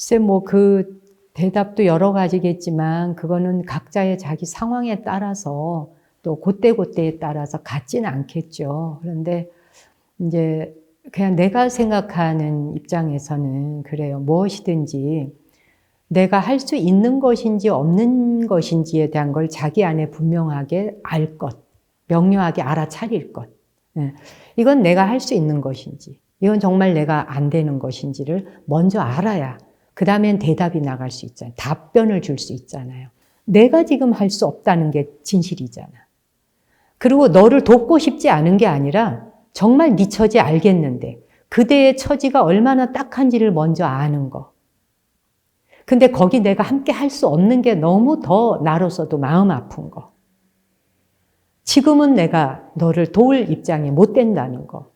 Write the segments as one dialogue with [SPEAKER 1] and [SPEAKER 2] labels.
[SPEAKER 1] 글쎄 뭐 그 대답도 여러 가지겠지만 그거는 각자의 자기 상황에 따라서 또 그때그때에 따라서 같지는 않겠죠. 그런데 이제 그냥 내가 생각하는 입장에서는 그래요. 무엇이든지 내가 할 수 있는 것인지 없는 것인지에 대한 걸 자기 안에 분명하게 알 것, 명료하게 알아차릴 것. 이건 내가 할 수 있는 것인지, 이건 정말 내가 안 되는 것인지를 먼저 알아야 그 다음엔 대답이 나갈 수 있잖아요. 답변을 줄 수 있잖아요. 내가 지금 할 수 없다는 게 진실이잖아. 그리고 너를 돕고 싶지 않은 게 아니라 정말 네 처지 알겠는데 그대의 처지가 얼마나 딱한지를 먼저 아는 거. 근데 거기 내가 함께 할 수 없는 게 너무 더 나로서도 마음 아픈 거. 지금은 내가 너를 도울 입장에 못 된다는 거.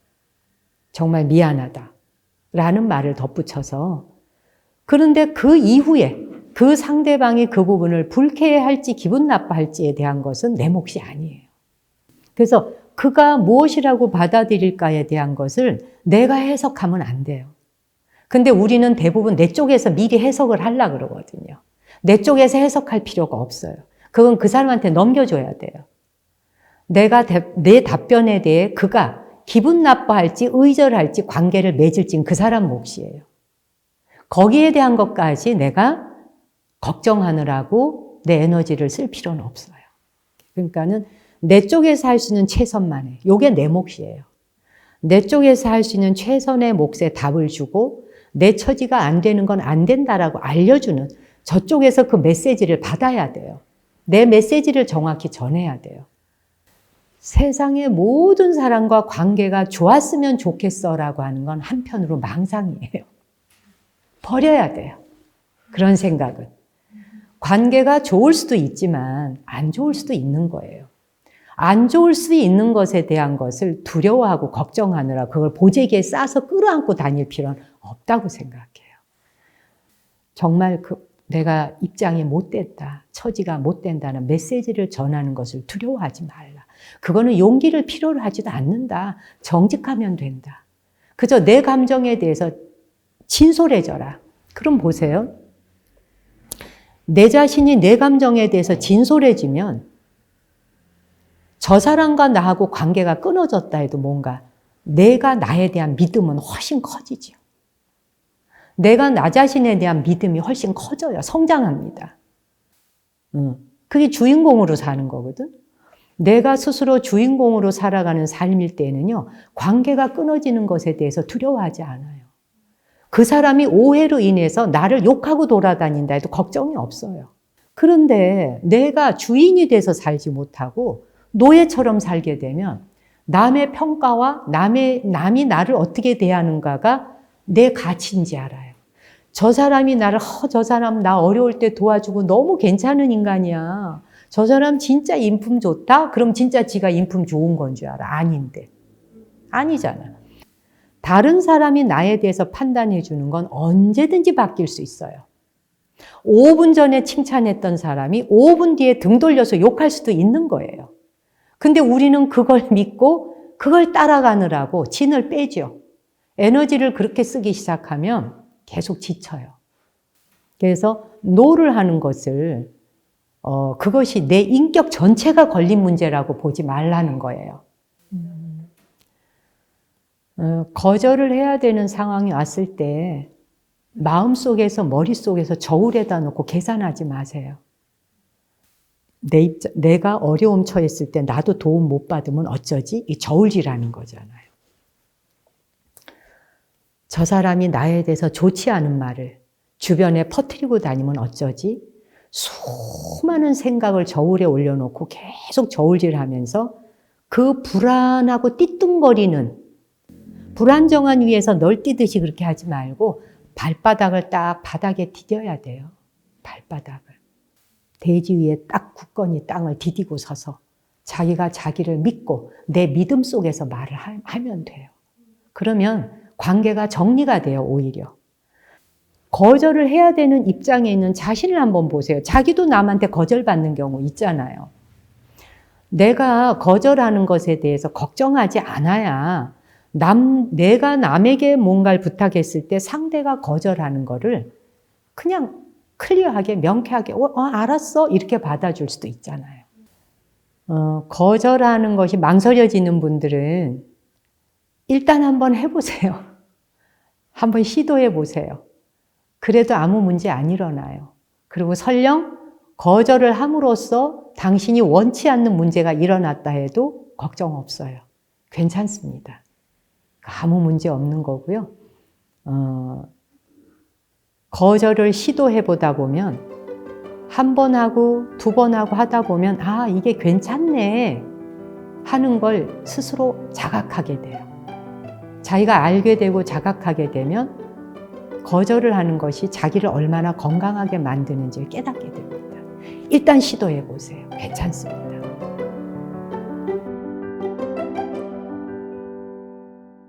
[SPEAKER 1] 정말 미안하다. 라는 말을 덧붙여서 그런데 그 이후에 그 상대방이 그 부분을 불쾌해할지 기분 나빠할지에 대한 것은 내 몫이 아니에요. 그래서 그가 무엇이라고 받아들일까에 대한 것을 내가 해석하면 안 돼요. 근데 우리는 대부분 내 쪽에서 미리 해석을 하려고 그러거든요. 내 쪽에서 해석할 필요가 없어요. 그건 그 사람한테 넘겨줘야 돼요. 내가 내 답변에 대해 그가 기분 나빠할지 의절할지 관계를 맺을지는 그 사람 몫이에요. 거기에 대한 것까지 내가 걱정하느라고 내 에너지를 쓸 필요는 없어요. 그러니까는 내 쪽에서 할 수 있는 최선만 해. 이게 내 몫이에요. 내 쪽에서 할 수 있는 최선의 몫에 답을 주고 내 처지가 안 되는 건 안 된다라고 알려주는 저쪽에서 그 메시지를 받아야 돼요. 내 메시지를 정확히 전해야 돼요. 세상의 모든 사람과 관계가 좋았으면 좋겠어라고 하는 건 한편으로 망상이에요. 버려야 돼요. 그런 생각은. 관계가 좋을 수도 있지만 안 좋을 수도 있는 거예요. 안 좋을 수 있는 것에 대한 것을 두려워하고 걱정하느라 그걸 보재기에 싸서 끌어안고 다닐 필요는 없다고 생각해요. 정말 내가 입장이 못 됐다, 처지가 못 된다는 메시지를 전하는 것을 두려워하지 말라. 그거는 용기를 필요로 하지도 않는다. 정직하면 된다. 그저 내 감정에 대해서 진솔해져라. 그럼 보세요. 내 자신이 내 감정에 대해서 진솔해지면 저 사람과 나하고 관계가 끊어졌다 해도 뭔가 내가 나에 대한 믿음은 훨씬 커지죠. 내가 나 자신에 대한 믿음이 훨씬 커져요. 성장합니다. 그게 주인공으로 사는 거거든. 내가 스스로 주인공으로 살아가는 삶일 때는요, 관계가 끊어지는 것에 대해서 두려워하지 않아요. 그 사람이 오해로 인해서 나를 욕하고 돌아다닌다 해도 걱정이 없어요. 그런데 내가 주인이 돼서 살지 못하고 노예처럼 살게 되면 남의 평가와 남이 나를 어떻게 대하는가가 내 가치인지 알아요. 저 사람이 나를 저 사람 나 어려울 때 도와주고 너무 괜찮은 인간이야. 저 사람 진짜 인품 좋다? 그럼 진짜 지가 인품 좋은 건 줄 알아. 아닌데. 아니잖아. 다른 사람이 나에 대해서 판단해 주는 건 언제든지 바뀔 수 있어요. 5분 전에 칭찬했던 사람이 5분 뒤에 등 돌려서 욕할 수도 있는 거예요. 근데 우리는 그걸 믿고 그걸 따라가느라고 진을 빼죠. 에너지를 그렇게 쓰기 시작하면 계속 지쳐요. 그래서 노를 하는 것을 그것이 내 인격 전체가 걸린 문제라고 보지 말라는 거예요. 거절을 해야 되는 상황이 왔을 때 마음속에서 머릿속에서 저울에다 놓고 계산하지 마세요. 내가 어려움 처했을 때 나도 도움 못 받으면 어쩌지? 이 저울질하는 거잖아요. 저 사람이 나에 대해서 좋지 않은 말을 주변에 퍼뜨리고 다니면 어쩌지? 수많은 생각을 저울에 올려놓고 계속 저울질하면서 그 불안하고 띠뚱거리는 불안정한 위에서 널뛰듯이 그렇게 하지 말고 발바닥을 딱 바닥에 디뎌야 돼요. 발바닥을. 대지 위에 딱 굳건히 땅을 디디고 서서 자기가 자기를 믿고 내 믿음 속에서 말을 하면 돼요. 그러면 관계가 정리가 돼요, 오히려. 거절을 해야 되는 입장에 있는 자신을 한번 보세요. 자기도 남한테 거절받는 경우 있잖아요. 내가 거절하는 것에 대해서 걱정하지 않아야 내가 남에게 뭔가를 부탁했을 때 상대가 거절하는 거를 그냥 클리어하게 명쾌하게 알았어 이렇게 받아줄 수도 있잖아요. 거절하는 것이 망설여지는 분들은 일단 한번 해보세요. 한번 시도해 보세요. 그래도 아무 문제 안 일어나요. 그리고 설령 거절을 함으로써 당신이 원치 않는 문제가 일어났다 해도 걱정 없어요. 괜찮습니다. 아무 문제 없는 거고요. 거절을 시도해 보다 보면 한 번 하고 두 번 하고 하다 보면 이게 괜찮네 하는 걸 스스로 자각하게 돼요. 자기가 알게 되고 자각하게 되면 거절을 하는 것이 자기를 얼마나 건강하게 만드는지를 깨닫게 됩니다. 일단 시도해 보세요. 괜찮습니다.